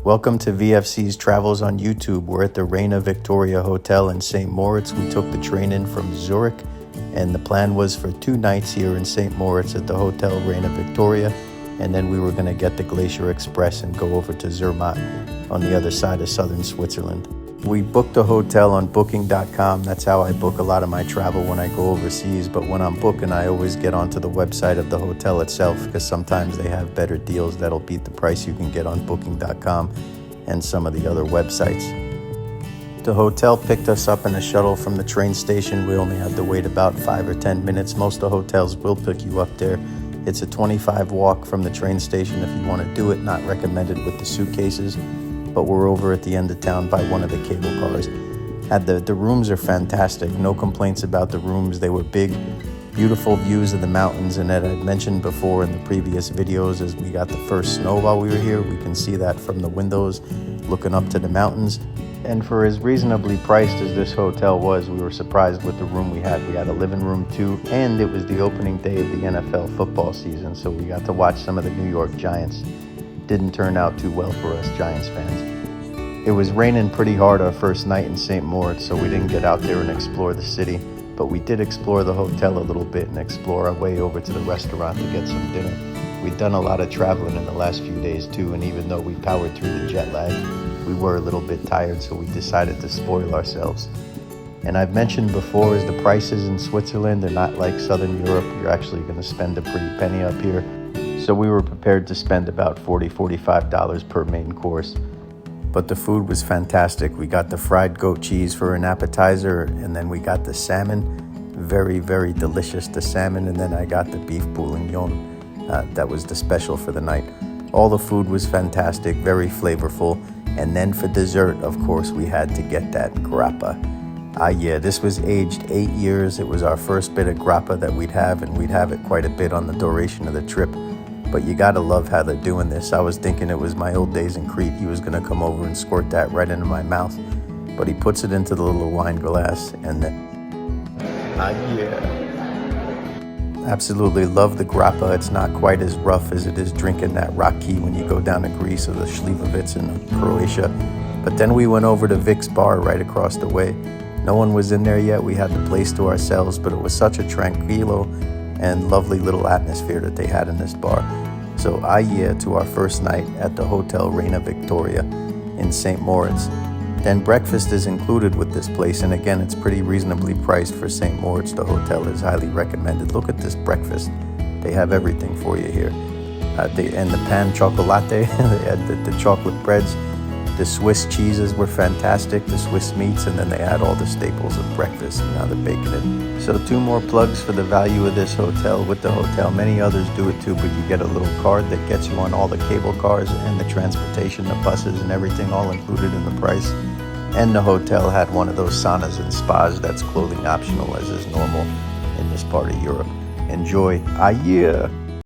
Welcome to VFC's Travels on YouTube. We're at the Reina Victoria Hotel in St Moritz. We took the train in from Zurich, and the plan was for 2 nights here in St Moritz at the Hotel Reina Victoria, and then we were going to get the Glacier Express and go over to Zermatt on the other side of southern Switzerland. We booked a hotel on booking.com. That's how I book a lot of my travel when I go overseas, but when I'm booking, I always get onto the website of the hotel itself because sometimes they have better deals that'll beat the price you can get on booking.com and some of the other websites. The hotel picked us up in a shuttle from the train station. We only had to wait about 5 or 10 minutes. Most of the hotels will pick you up there. It's a 25 walk from the train station if you want to do it. Not recommended with the suitcases, but we're over at the end of town by one of the cable cars. The rooms are fantastic. No complaints about the rooms. They were big, beautiful views of the mountains, and that I'd mentioned before in the previous videos, as we got the first snow while we were here. We can see that from the windows looking up to the mountains. And for as reasonably priced as this hotel was, we were surprised with the room we had. We had a living room too, and it was the opening day of the NFL football season, so we got to watch some of the New York Giants. Didn't turn out too well for us Giants fans. It was raining pretty hard our first night in St. Moritz, so we didn't get out there and explore the city, but we did explore the hotel a little bit and explore our way over to the restaurant to get some dinner. We'd done a lot of traveling in the last few days too, and even though we powered through the jet lag, we were a little bit tired, so we decided to spoil ourselves. And I've mentioned before, is the prices in Switzerland, they're not like Southern Europe. You're actually going to spend a pretty penny up here. So we were prepared to spend about $40, $45 per main course. But the food was fantastic. We got the fried goat cheese for an appetizer, and then we got the salmon. Very, very delicious, the salmon. And then I got the beef bourguignon. That was the special for the night. All the food was fantastic, very flavorful. And then for dessert, of course, we had to get that grappa. Yeah, this was aged 8 years. It was our first bit of grappa that we'd have, and we'd have it quite a bit on the duration of the trip. But you gotta love how they're doing this. I was thinking it was my old days in Crete. He was gonna come over and squirt that right into my mouth. But he puts it into the little wine glass, and then, yeah. Absolutely love the grappa. It's not quite as rough as it is drinking that raki when you go down to Greece or the Slivovitz in Croatia. But then we went over to Vic's bar right across the way. No one was in there yet. We had the place to ourselves, but it was such a tranquilo and lovely little atmosphere that they had in this bar. So yeah to our first night at the Hotel Reina Victoria in St. Moritz. Then breakfast is included with this place, and again, it's pretty reasonably priced for St. Moritz. The hotel is highly recommended. Look at this breakfast. They have everything for you here. And the pan chocolate, they had the chocolate breads. The Swiss cheeses were fantastic, the Swiss meats, and then they had all the staples of breakfast, and now they're baking it. So 2 more plugs for the value of this hotel with the hotel. Many others do it too, but you get a little card that gets you on all the cable cars and the transportation, the buses and everything, all included in the price. And the hotel had one of those saunas and spas that's clothing optional, as is normal in this part of Europe. Enjoy. Yeah.